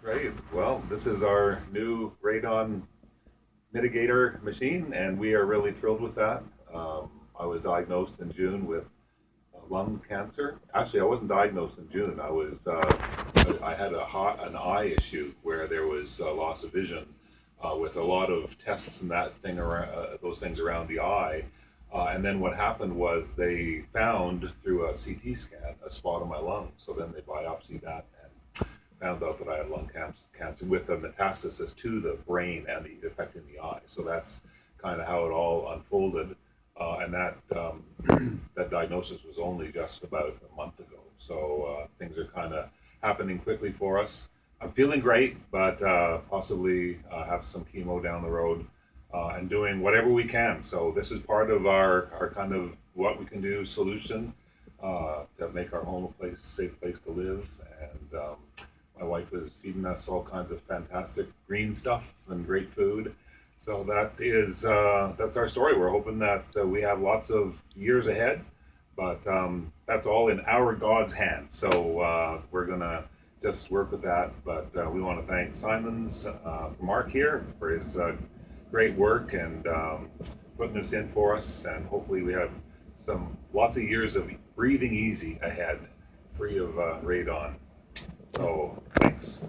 Great. Well, this is our new Radon Mitigator machine, and we are really thrilled with that. I was diagnosed in June with lung cancer. Actually, I wasn't diagnosed in June. I had an eye issue where there was loss of vision with a lot of tests and that thing around those things around the eye. And then what happened was they found through a CT scan a spot on my lung. So then they biopsied that and found out that I had lung cancer with a metastasis to the brain and affecting the eye. So that's kind of how it all unfolded. And that that diagnosis was only just about a month ago. So things are kind of happening quickly for us. I'm feeling great, but possibly have some chemo down the road and doing whatever we can. So this is part of our kind of what we can do solution to make our home a safe place to live. And my wife is feeding us all kinds of fantastic green stuff and great food. So that's our story. We're hoping that we have lots of years ahead, but that's all in our God's hands. So we're gonna just work with that. But we want to thank Simons, Mark here, for his great work and putting this in for us. And hopefully we have lots of years of breathing easy ahead, free of radon. So thanks.